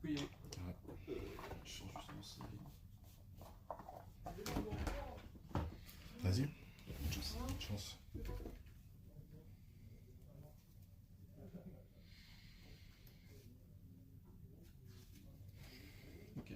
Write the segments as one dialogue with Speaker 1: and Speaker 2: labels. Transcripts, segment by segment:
Speaker 1: peux y aller.
Speaker 2: Ouais.
Speaker 1: Je change juste mon CV.
Speaker 2: Vas-y,
Speaker 1: Chance.
Speaker 2: chance.
Speaker 1: Ok.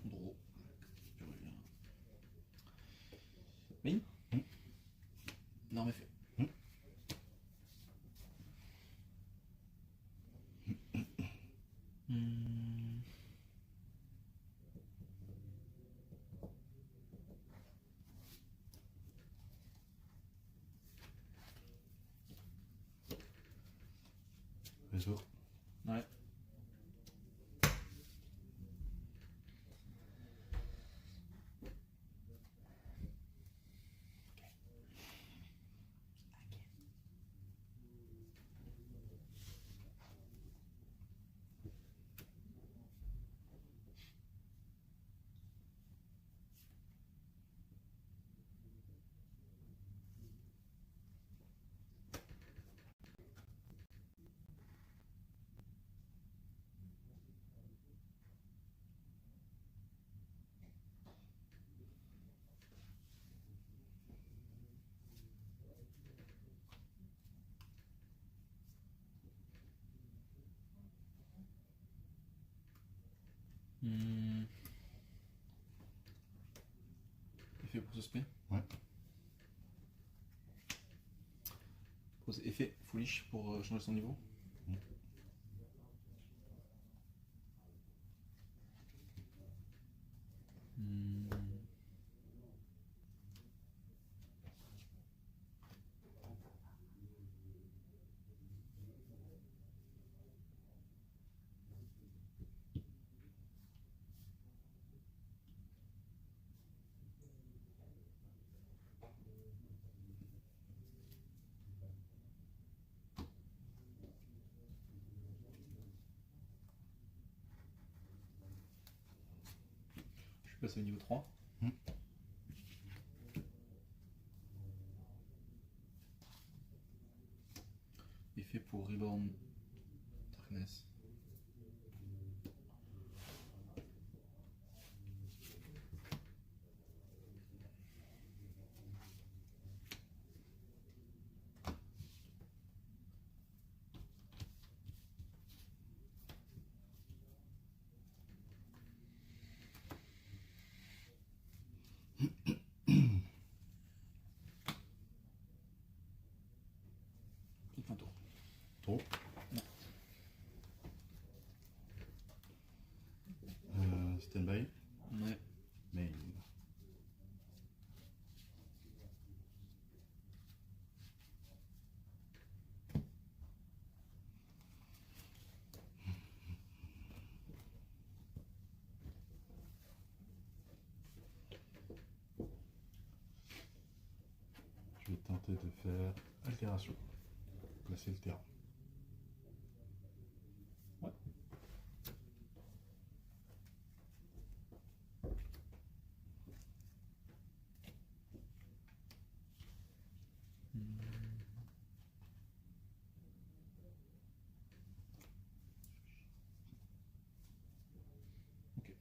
Speaker 1: Drôle. Oui. Non, mais fait.
Speaker 2: Réseau.
Speaker 1: Ouais. Effet pour suspect.
Speaker 2: Ouais.
Speaker 1: Pose effet foolish pour changer son niveau. Je suis passé au niveau 3. Effet pour Reborn Darkness. Tout un tour.
Speaker 2: Trop. Stand-by.
Speaker 1: Ouais.
Speaker 2: Main. Je vais tenter de faire altération. Placer le terrain.
Speaker 1: Ouais. Ok.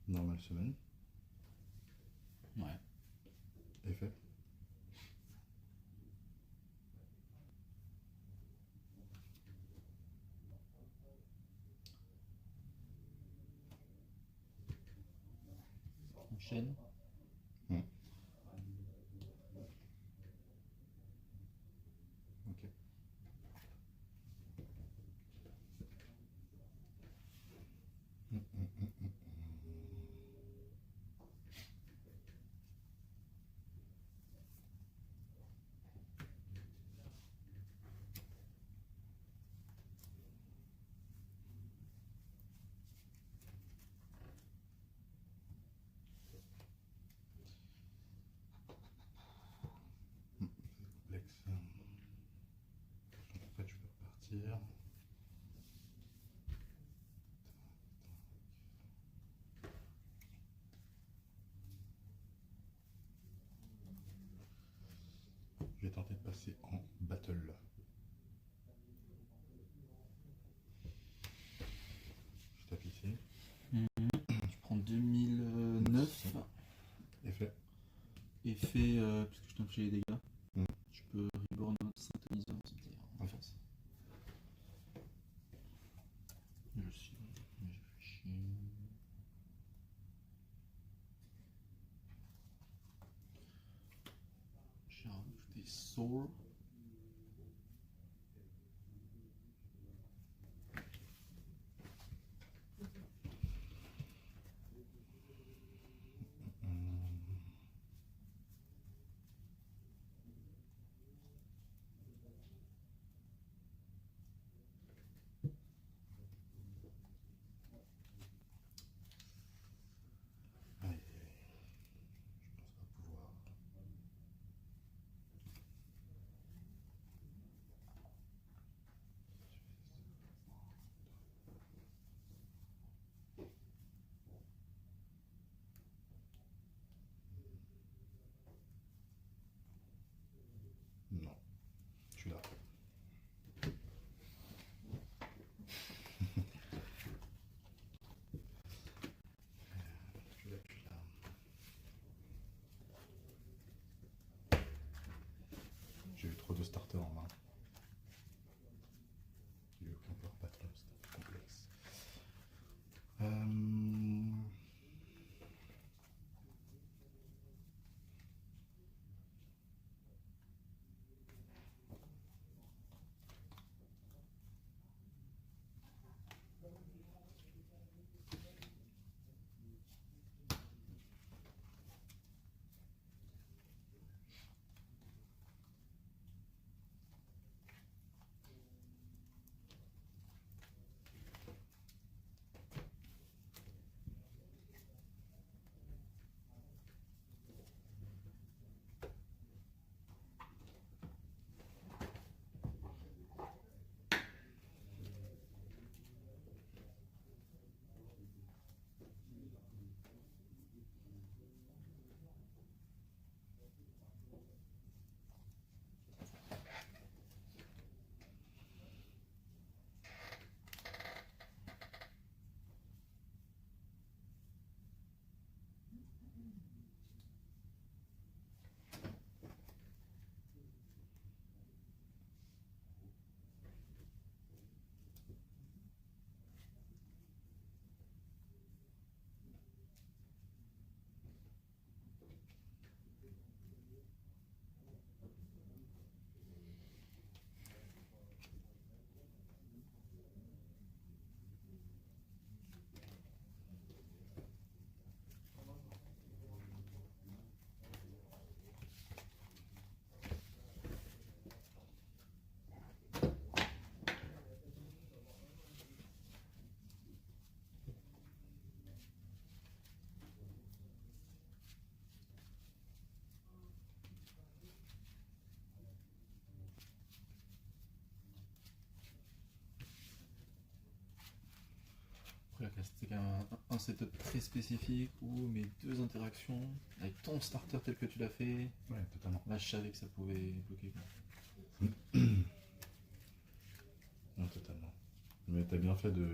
Speaker 2: Normal semaine.
Speaker 1: Ouais.
Speaker 2: Effet.
Speaker 1: Enchaîne.
Speaker 2: Ok. partir. Je vais tenter de passer en battle. Je tape ici.
Speaker 1: Tu prends 2009.
Speaker 2: Effet.
Speaker 1: Effet, puisque je t'inflige les dégâts.
Speaker 2: Mm.
Speaker 1: Tu peux reborn notre synthoniseur, c'est-à-dire en face. Je réfléchis. J'ai rajouté Soul.
Speaker 2: Aïe, aïe, aïe. Je pense pas pouvoir. Non, je suis là. Je suis là, je suis là. J'ai eu trop de starters en main. J'ai eu aucun power patron, c'était un peu complexe.
Speaker 1: Après, c'était quand même un setup très spécifique où mes deux interactions avec ton starter tel que tu l'as fait,
Speaker 2: Ouais, totalement.
Speaker 1: là je savais que ça pouvait bloquer.
Speaker 2: Non, totalement. Mais t'as bien fait de.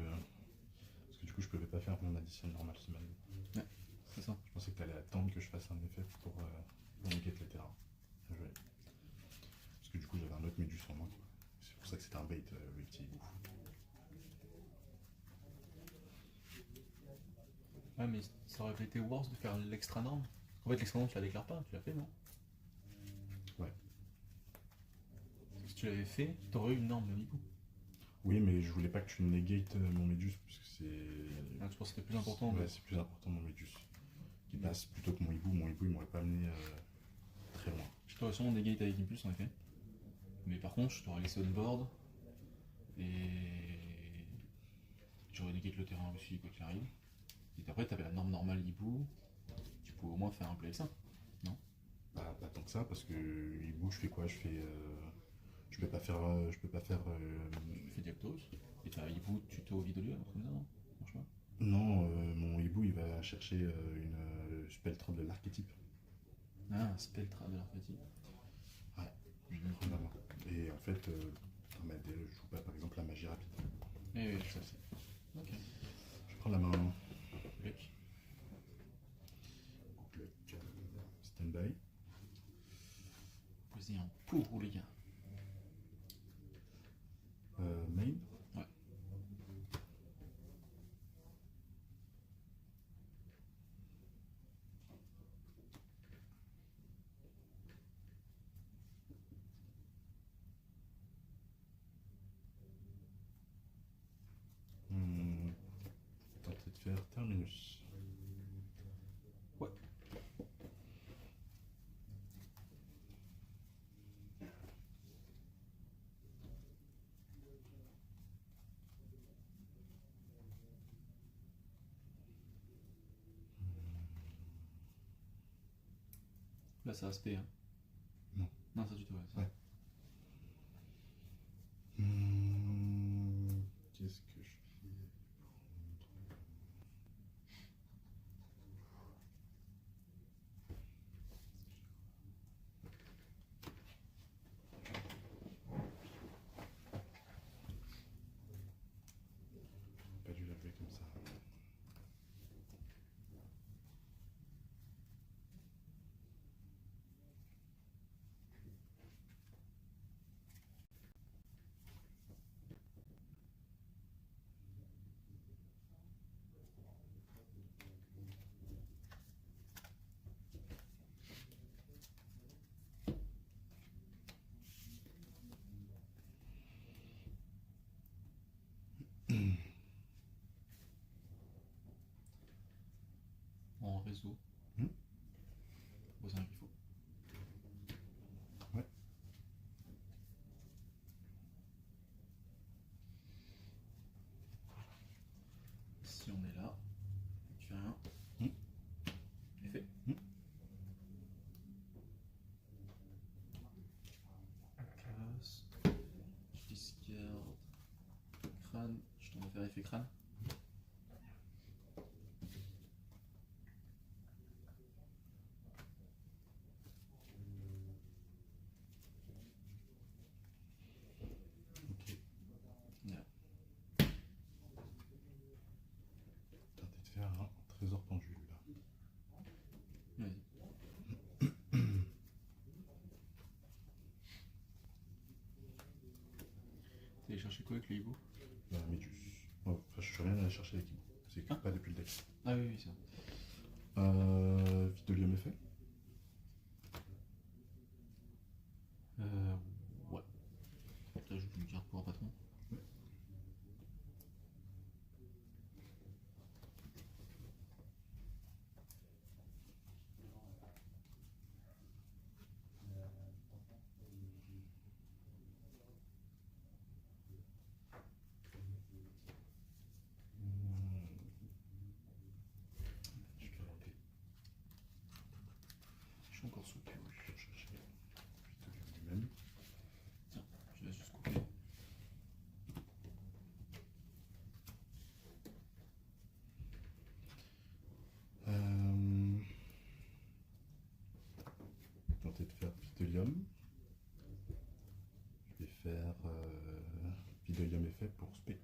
Speaker 2: Parce que du coup, je pouvais pas faire mon addition normale semaine.
Speaker 1: Ouais, c'est ça.
Speaker 2: Je pensais que t'allais attendre que je fasse un effet pour negate les terrains. Bien joué. Parce que du coup, j'avais un autre Médus en main. C'est pour ça que c'était un bait, le petit hibou.
Speaker 1: Ouais, mais ça aurait été worse de faire l'extra norme. En fait, l'extra norme, tu la déclares pas, tu l'as fait, non?
Speaker 2: Ouais.
Speaker 1: Si tu l'avais fait, t'aurais eu une norme de hibou.
Speaker 2: Oui, mais je voulais pas que tu negates mon Médus, parce que c'est.
Speaker 1: Ah, tu penses que c'était plus important?
Speaker 2: Ouais, c'est plus important mon Médus. Qui passe plutôt que mon hibou. Mon hibou, il m'aurait pas amené très loin.
Speaker 1: Je t'aurais sûrement negate avec Impulse en effet. Mais par contre, je t'aurais laissé on board. Et. J'aurais negate le terrain aussi, quoi qu'il arrive. Et après, t'avais la norme normale hibou. Tu pouvais au moins faire un play avec ça.
Speaker 2: Pas tant que ça, parce que hibou, je fais quoi? Je peux pas faire.
Speaker 1: Tu fais Diaptos, et tu as hibou, tuto Vidolium, comme ça, non? Franchement.
Speaker 2: Non, mon hibou il va chercher une spectre de l'archétype.
Speaker 1: Ah, un spectre de l'archétype.
Speaker 2: Ouais,
Speaker 1: Je
Speaker 2: je vais prendre la main. Et en fait, dans ma DL, je joue pas par exemple la magie rapide.
Speaker 1: Eh oui, ça c'est. Ok.
Speaker 2: Je prends la main.
Speaker 1: Luc.
Speaker 2: Stand-by.
Speaker 1: Posez un pour les gars.
Speaker 2: Main.
Speaker 1: Ouais.
Speaker 2: Tenter de faire terminus.
Speaker 1: Ouais. Là, ça aspect, hein.
Speaker 2: Non.
Speaker 1: Non, ça du tout, ouais. Ça.
Speaker 2: Ouais. Qu'est-ce que je fais? Pas dû la jouer comme ça.
Speaker 1: En réseau.
Speaker 2: Hmm.
Speaker 1: Poser un qu'il faut.
Speaker 2: Ouais.
Speaker 1: Si on est là, tu as un.
Speaker 2: Hmm.
Speaker 1: Effet.
Speaker 2: Hmm.
Speaker 1: Classe. Discard. Crâne. Je t'en vais faire effet crâne.
Speaker 2: Ok.
Speaker 1: Là.
Speaker 2: Tenter de faire un trésor pendule là.
Speaker 1: Vas-y. T'es allé chercher quoi avec le hibou?
Speaker 2: La méduse. Ouais, enfin, je suis rien allé chercher avec hibou. C'est écrit pas depuis le deck.
Speaker 1: Ah oui, oui, ça.
Speaker 2: Vidolium effet.
Speaker 1: Ouais. T'ajoutes une carte pour un patron.
Speaker 2: Ouais. Je vais aller
Speaker 1: Je suis encore sous pioche.
Speaker 2: chercher Vidolium lui-même.
Speaker 1: Tiens, je laisse juste couper.
Speaker 2: Tenter de faire Vidolium. Je vais faire Vidolium effet pour spé.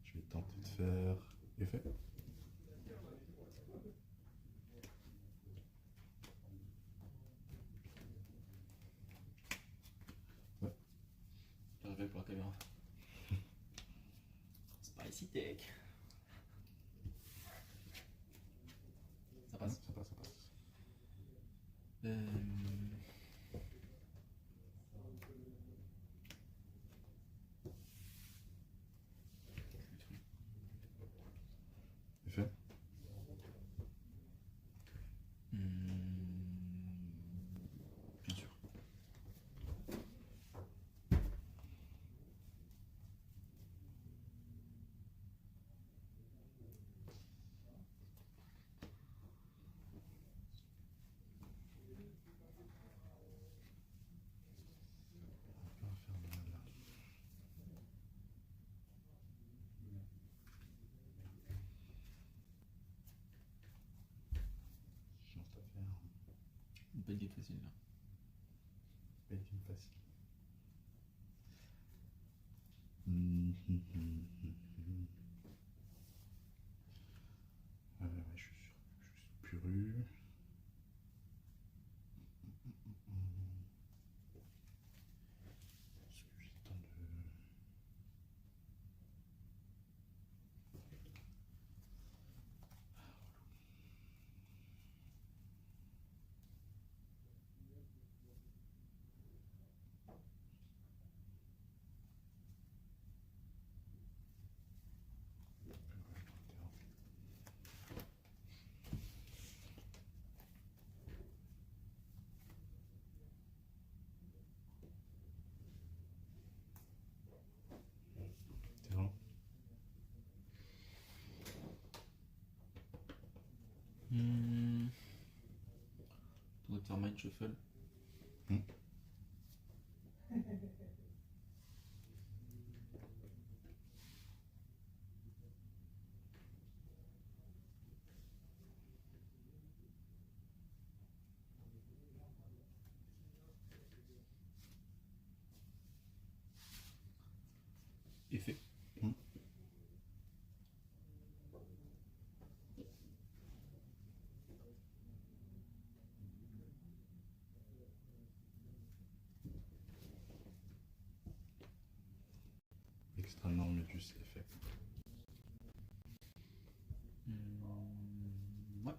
Speaker 2: Je vais tenter de faire effet.
Speaker 1: J'arrive pour la caméra. Spicy Tech. Ça passe.
Speaker 2: Ça passe, ça passe. Effet.
Speaker 1: Bien sûr. Pas de game facile là.
Speaker 2: Baiting facile. Ouais, je suis sûr. Je suis puru. Est-ce que j'ai le temps de. Terrain.
Speaker 1: On doit faire Mind Shuffle. Effet.
Speaker 2: Extrêmement Médus effet.
Speaker 1: Ouais.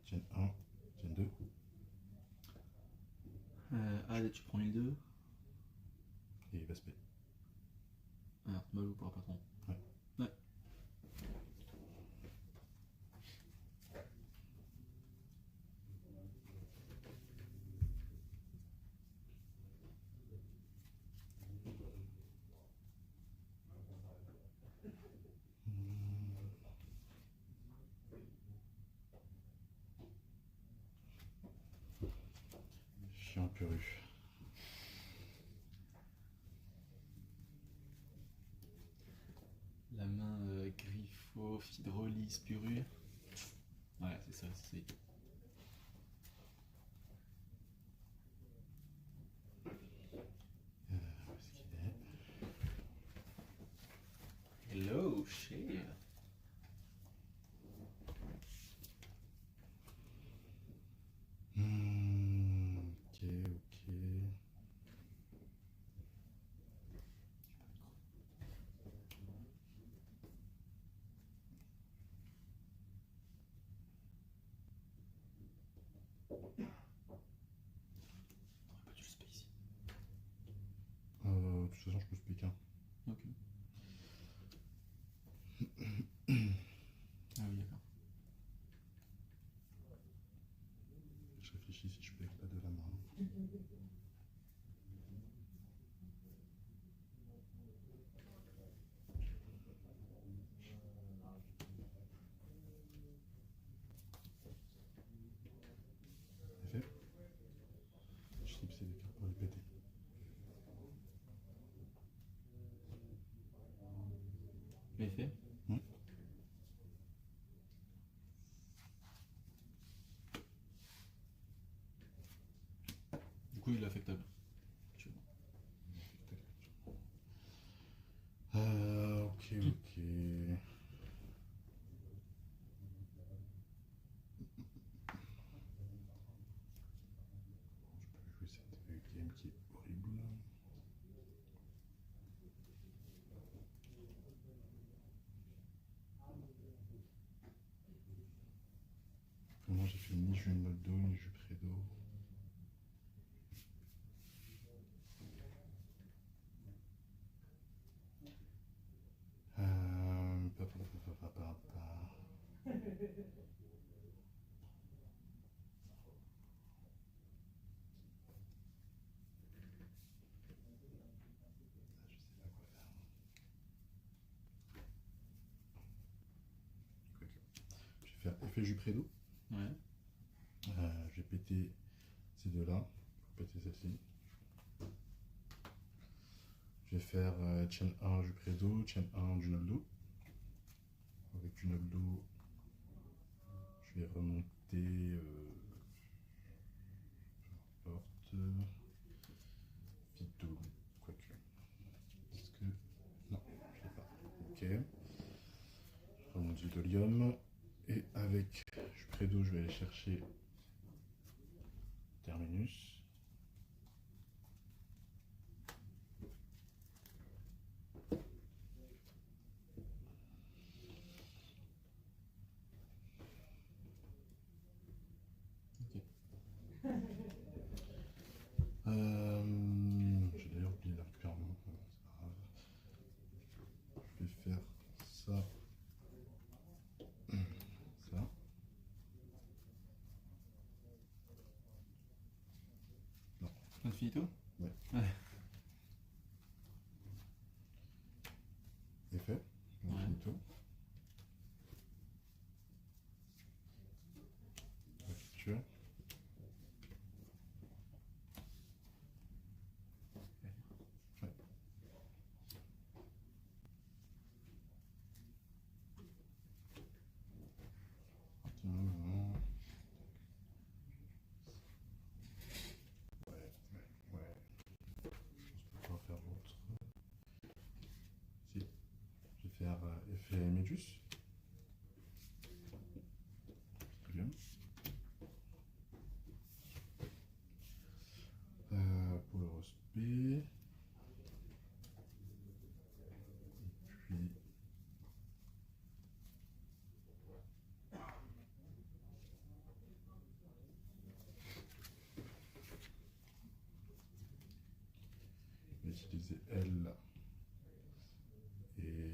Speaker 2: Gen 1, Gen 2.
Speaker 1: Allez, tu prends les deux.
Speaker 2: Et Vespé.
Speaker 1: Alors, Malou pour un patron.
Speaker 2: Ouais.
Speaker 1: Ouais.
Speaker 2: Chien puru.
Speaker 1: La main Griffo, Hydrolis, Puru. Ouais, c'est ça, c'est ça.
Speaker 2: Où est-ce qu'il est?
Speaker 1: Hello, shit.
Speaker 2: Ok, ok.
Speaker 1: On aurait pas dû le space.
Speaker 2: De toute façon, je peux speak un.
Speaker 1: Ok. Ah oui, d'accord.
Speaker 2: Je réfléchis si je peux avec la de la main. Effet. Je slip c'est des cartes pour les péter.
Speaker 1: Effet. Du coup, il est affectable. Tu vois.
Speaker 2: Ok, ok. Je peux jouer cette game qui est horrible. Moi j'ai fait ni jeu mode dos, ni jeu prédo. effet Jupredo.
Speaker 1: Ouais.
Speaker 2: Je vais péter ces deux-là. Je vais péter celle-ci. Je vais faire chain 1 Jupredo, chain 1 du Noldo. Avec du Noldo, je vais remonter porte Vito, quoique. Est-ce que. Non, je l'ai pas. Ok. Je remonte du Dolium. Et avec Jupredo, je vais aller chercher Terminus. J'ai d'ailleurs oublié la récupérer en main, c'est pas grave. Je vais faire ça. Ça. Non.
Speaker 1: Infinito?
Speaker 2: Ouais.
Speaker 1: Ouais.
Speaker 2: Effet. Infinito. Actuel. Ouais. Je pense pas pouvoir faire l'autre. Si. Je vais faire effet Médus. Très bien. Pour le respect. Et puis. Je vais utiliser L et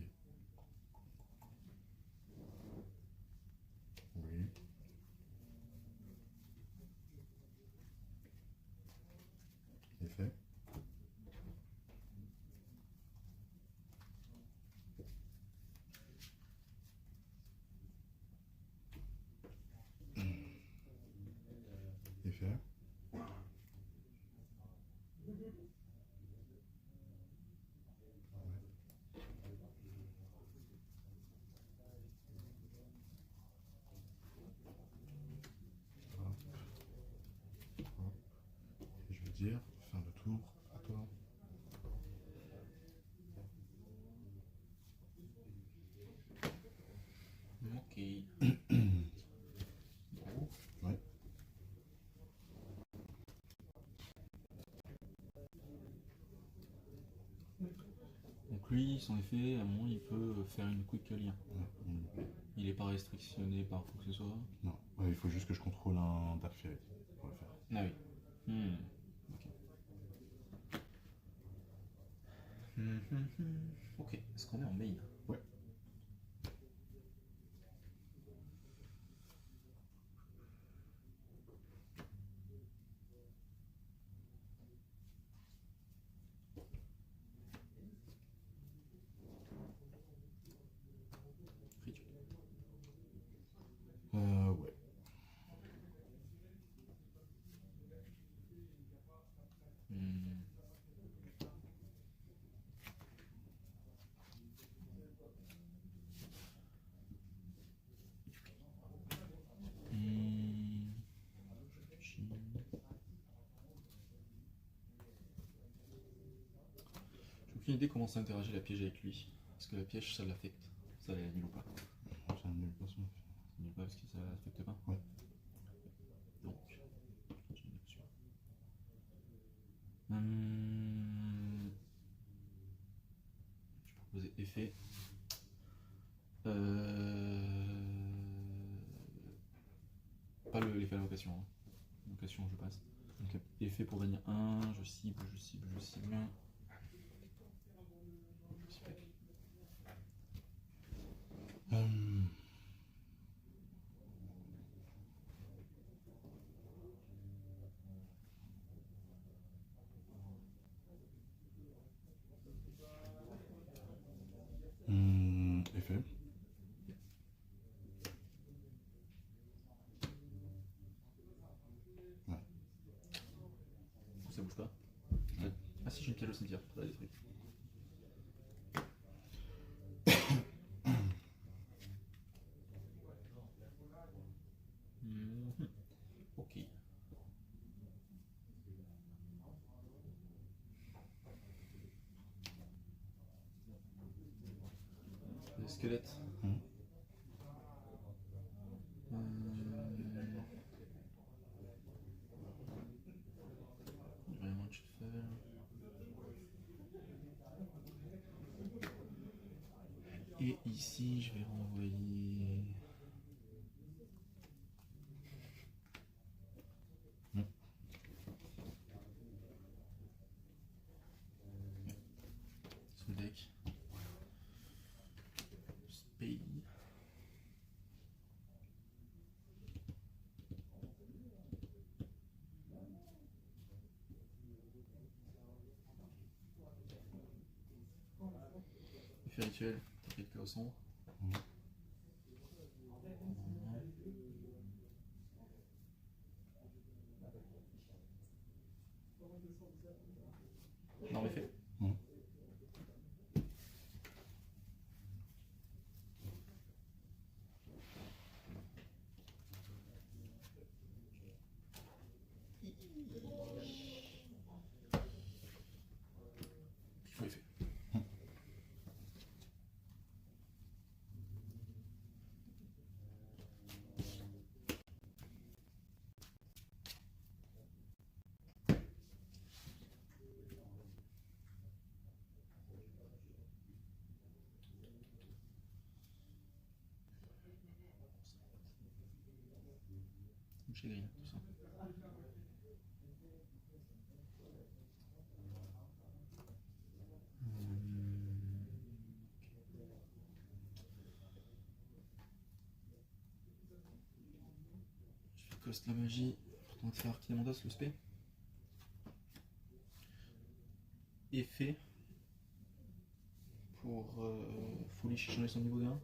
Speaker 2: oui. Effet. Effet. Hop. Hop. Et je vais dire, fin de tour, à toi.
Speaker 1: Ok.
Speaker 2: Ouais.
Speaker 1: Donc lui, son effet, à un moment, il peut faire une quick lien.
Speaker 2: Ouais.
Speaker 1: Il n'est pas restrictionné par quoi que ce soit.
Speaker 2: Non, ouais, il faut juste que je contrôle un Dark Ferret pour le faire.
Speaker 1: Ah oui. Ok. Ok. Est-ce qu'on est en main?
Speaker 2: Ouais.
Speaker 1: Rituel.
Speaker 2: Ouais.
Speaker 1: J'ai aucune idée comment ça interagit la piège avec lui. Parce que la piège, ça l'affecte. Ça l'annule ou pas?
Speaker 2: Ça annule pas son effet.
Speaker 1: Ça l'annule pas parce que ça l'affecte pas?
Speaker 2: Ouais.
Speaker 1: Donc, je continue là-dessus. Je vais proposer effet. Pas l'effet d'invocation. Hein. Invocation, je passe.
Speaker 2: Ok.
Speaker 1: Effet pour bannir 1, je cible.
Speaker 2: Effet.
Speaker 1: pas. Ah si, j'ai une piège au cimetière, ça va des trucs. Ok. Le squelette. Vraiment de cheval. Et ici, je vais renvoyer. Sous le deck. Spade. Effet rituel, t'as quelques au sombre. Non, mais fait. Il faut effet. Chez Green, tout ça. Je coste la magie pour tenter faire Kinemandas le spé. Effet pour Foolish changer son niveau de 1.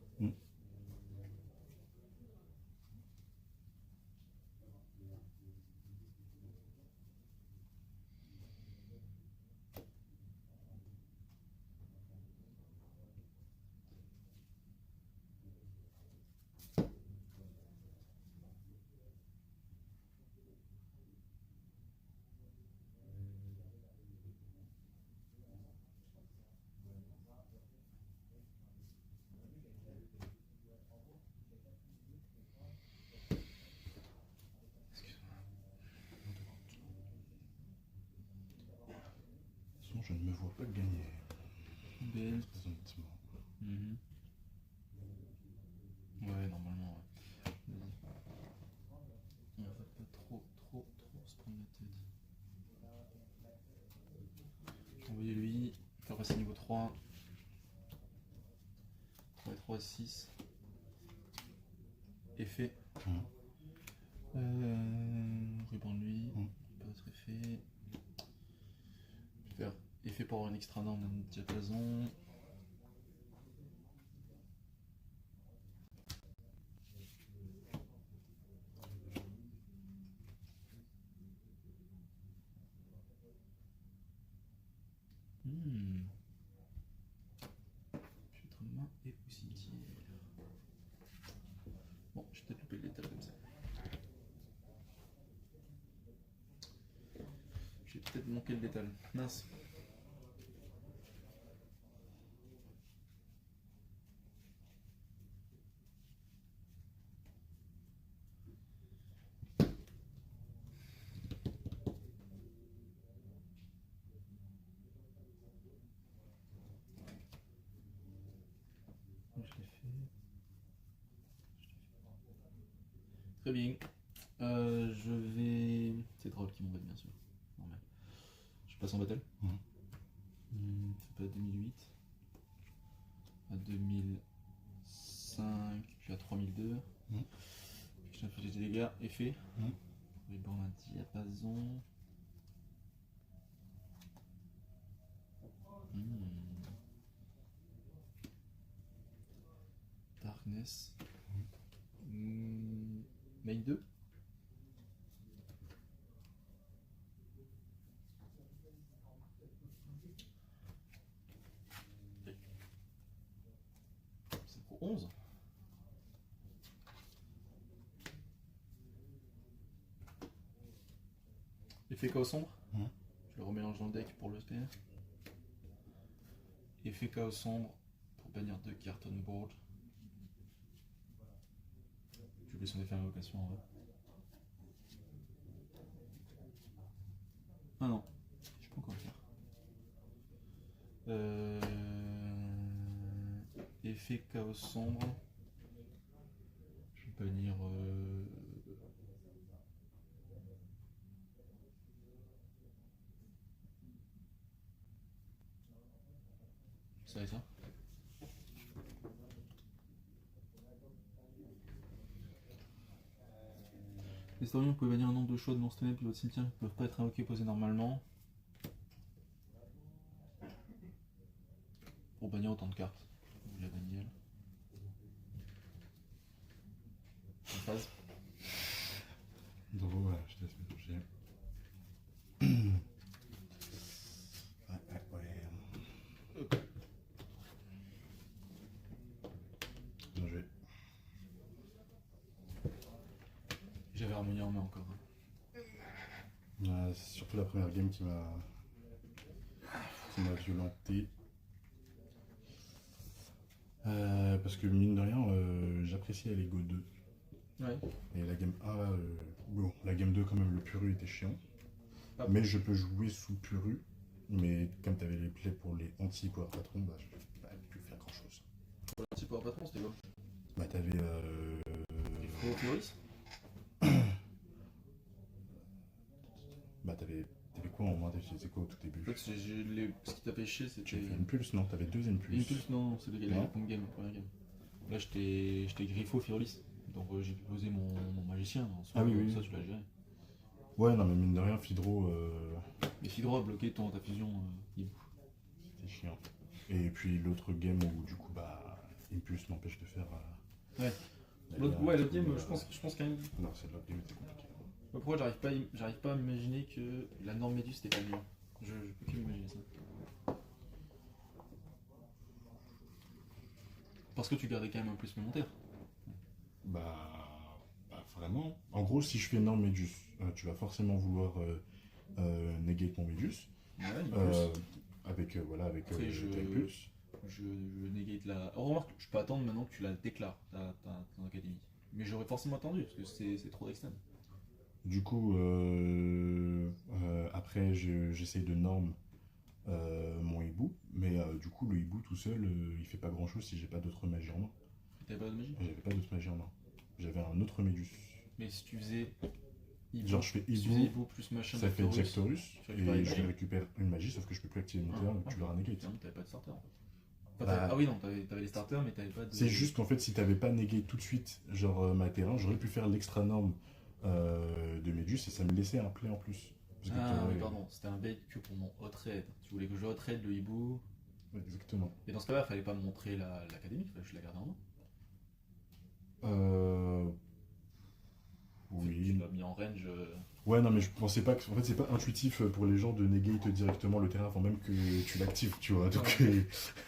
Speaker 2: Je ne me vois pas gagner.
Speaker 1: BL.
Speaker 2: Présentement.
Speaker 1: Ouais, normalement, ouais. On va pas trop se prendre la tête. Je vais envoyer lui, faire passer niveau 3. 3 et 3, 6. Effet. Ruban de lui. Pas d'autre effet. Je vais faire effet pour avoir une extra norme d'un diapason. Je vais être main et au cimetière. Bon, je vais peut-être louper le létal comme ça. J'ai peut-être manqué le létal. Mince. Très bien. Je vais. C'est drôle qui m'embête, bien sûr. Normal. Je passe en battle. C'est pas 2008. À 2005, puis à 3002. Puis j'ai fait des dégâts. Effet. Reborn un diapason. Darkness. Main 2. 11. Effet chaos sombre. Je le remélange dans le deck pour le SPF. Effet chaos sombre pour bannir 2 cartes on board. J'oublie son effet invocation en vrai. Ah non, je peux encore le faire. Effet chaos sombre. Je vais bannir. Ça et ça. Les historiens peuvent bannir un nombre de choix de monstres ténèbres de votre cimetière qui ne peuvent pas être invoqués posés normalement. Pour bannir autant de cartes. La bannière. En phase.
Speaker 2: Donc voilà, je te laisse mélanger. Ouais. Bien joué.
Speaker 1: J'avais harmonie en main encore.
Speaker 2: C'est surtout la première game qui m'a violenté. Parce que mine de rien, j'appréciais Lego 2.
Speaker 1: Ouais.
Speaker 2: Et la game 1, bon, la game 2 quand même, le puru était chiant.
Speaker 1: Ah.
Speaker 2: Mais je peux jouer sous puru. Mais comme tu avais les plays pour les anti-power patron, bah je peux pas plus faire grand chose.
Speaker 1: Pour l'anti-power patron, c'était quoi?
Speaker 2: Bah t'avais...
Speaker 1: Il faut Fioris.
Speaker 2: Bah t'avais quoi en main? T'utilisais quoi au tout début?
Speaker 1: En fait, ce qui t'a pêché, c'était.
Speaker 2: Tu as fait une pulse, non? T'avais deux impulses.
Speaker 1: Une pulse, non, c'est le
Speaker 2: Non.
Speaker 1: game, la première game. Là, j'étais Griffo Fioris. Donc j'ai pu poser mon magicien. En soi,
Speaker 2: Ah oui.
Speaker 1: Ça, tu l'as géré.
Speaker 2: Ouais, non, mais mine de rien, Fidro,
Speaker 1: Mais Fidro a bloqué ta fusion.
Speaker 2: c'était chiant. Et puis l'autre game où, du coup, bah, Impulse m'empêche de faire.
Speaker 1: Ouais. L'autre game, je pense quand même.
Speaker 2: Non, c'est l'autre game, c'était compliqué.
Speaker 1: Pourquoi j'arrive pas à m'imaginer que la norme Médus c'était pas mieux. Je peux que m'imaginer ça. Parce que tu gardais quand même un plus supplémentaire.
Speaker 2: Bah, vraiment. En gros, si je fais énorme Médus, tu vas forcément vouloir negate mon Médus.
Speaker 1: Ouais,
Speaker 2: Avec
Speaker 1: après,
Speaker 2: Impulse.
Speaker 1: je negate la. Oh, remarque, je peux attendre maintenant que tu la déclares, ton académie. Mais j'aurais forcément attendu, parce que c'est trop extrême.
Speaker 2: Du coup, après, j'essaye de norme mon hibou, mais du coup, le hibou tout seul, il fait pas grand chose si j'ai pas d'autres magies en main.
Speaker 1: T'avais pas de magie?
Speaker 2: J'avais pas d'autres magies en main. J'avais un autre Médus.
Speaker 1: Mais si tu faisais. Hibou,
Speaker 2: Genre, je fais
Speaker 1: si tu
Speaker 2: hibou,
Speaker 1: faisais hibou plus machin,
Speaker 2: ça fait
Speaker 1: Jack
Speaker 2: Jacktorus,
Speaker 1: tu récupères
Speaker 2: et
Speaker 1: une
Speaker 2: je
Speaker 1: magie.
Speaker 2: récupère une magie, sauf que je peux plus activer mon terrain, donc tu l'auras negate.
Speaker 1: Non, t'avais pas de starter en fait. Enfin,
Speaker 2: Bah,
Speaker 1: ah oui, non, t'avais les starters, mais t'avais pas de.
Speaker 2: C'est juste qu'en fait, si t'avais pas negate tout de suite, genre ma terrain, j'aurais pu faire l'extra norme de Médus et ça me laissait un play en plus. Parce que
Speaker 1: Ah
Speaker 2: t'aurais-
Speaker 1: oui, pardon, c'était un bait que pour mon hot raid. Tu voulais que je hot raid le hibou.
Speaker 2: Ouais, exactement.
Speaker 1: Et dans ce cas-là, fallait pas me montrer l'académie, fallait que je la garde en main.
Speaker 2: Oui.
Speaker 1: Tu l'as mis en range.
Speaker 2: Ouais, non, mais je pensais pas que. En fait, c'est pas intuitif pour les gens de negate directement le terrain avant même que tu l'actives, tu vois. Donc.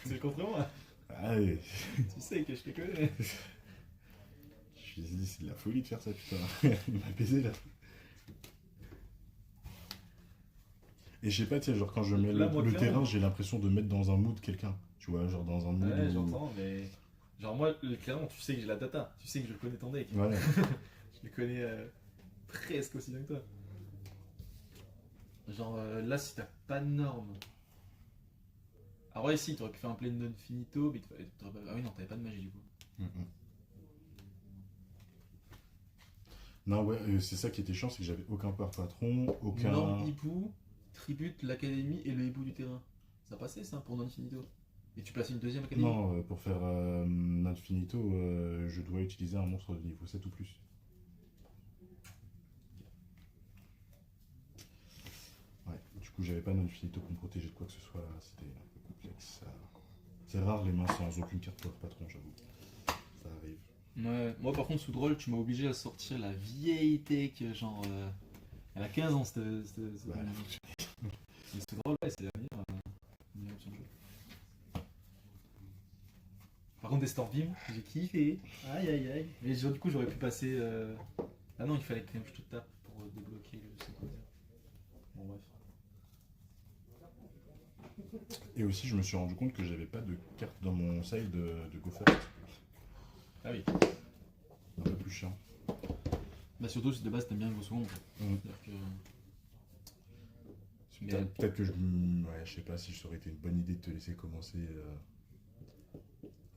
Speaker 1: C'est le contre moi.
Speaker 2: Ah ouais.
Speaker 1: Tu sais que je te connais.
Speaker 2: Je suis dit, c'est de la folie de faire ça, putain. Il m'a baisé là. Et je sais pas, tu sais, genre quand je mets
Speaker 1: Là, moi,
Speaker 2: le
Speaker 1: clairement.
Speaker 2: terrain, j'ai l'impression de mettre dans un mood quelqu'un. Tu vois, genre dans un mood.
Speaker 1: Ouais,
Speaker 2: où-
Speaker 1: j'entends, mais. Genre, moi, clairement, tu sais que j'ai la data. Tu sais que je connais ton deck.
Speaker 2: Ouais.
Speaker 1: Je le connais presque aussi bien que toi. Genre, là, si t'as pas de norme. Alors, ouais, si, t'aurais pu faire un play de non finito, mais t'aurais pas. Ah oui, non, t'avais pas de magie du coup.
Speaker 2: Mhm. Non, ouais, c'est ça qui était chiant, c'est que j'avais aucun peur patron, aucun.
Speaker 1: Norme hibou, tribute l'académie et le hibou du terrain. Ça passait ça pour non finito. Et tu places une deuxième académie.
Speaker 2: Non, pour faire Infinito, je dois utiliser un monstre de niveau 7 ou plus. Ouais, du coup, j'avais pas d'Infinito pour me protéger de quoi que ce soit, c'était un peu complexe. C'est rare les mains sans aucune carte pour patron, j'avoue. Ça arrive.
Speaker 1: Ouais, moi par contre, sous drôle, tu m'as obligé à sortir la vieille tech, genre. Elle a 15 ans, cette.
Speaker 2: Ouais,
Speaker 1: Mais sous drôle, ouais, c'est la meilleure option de jeu. Par contre, des Stormbeam, j'ai kiffé. Aïe aïe aïe. Mais du coup, j'aurais pu passer. Ah non, il fallait quand même que je te tape pour débloquer le secondaire. Bon, bref.
Speaker 2: Et aussi, je me suis rendu compte que j'avais pas de carte dans mon side de Go First.
Speaker 1: Ah oui.
Speaker 2: Un peu plus chiant.
Speaker 1: Bah, surtout si de base t'aimes bien le Go Second. C'est-à-dire que. Mais-
Speaker 2: Peut-être que ouais, je sais pas si ça aurait été une bonne idée de te laisser commencer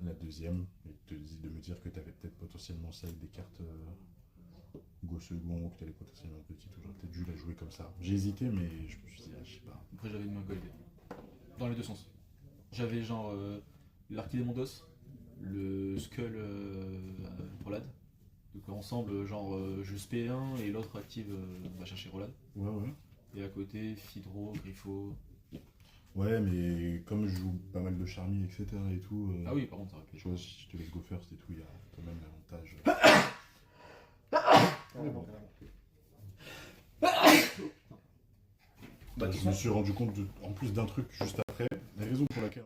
Speaker 2: la deuxième et de me dire que tu avais peut-être potentiellement side des cartes Go Second ou que tu allais potentiellement petite. J'aurais peut-être dû la jouer comme ça. J'ai hésité, mais je me suis dit, je sais pas.
Speaker 1: Après, j'avais une main collée. Dans les deux sens. J'avais genre l'Archidemondos, le Skull Rolad. Donc ensemble, genre je SP1 et l'autre active va chercher Rolad.
Speaker 2: Ouais, ouais.
Speaker 1: Et à côté, Fidro, Griffo.
Speaker 2: Ouais, mais comme je joue pas mal de Charmy, etc. et tout.
Speaker 1: Ah oui, par contre, ça aurait pu.
Speaker 2: Tu vois, si je te laisse Go First et tout, il y a quand même l'avantage.
Speaker 1: Bon.
Speaker 2: Bah, je me suis rendu compte, en plus d'un truc juste après, la raison pour laquelle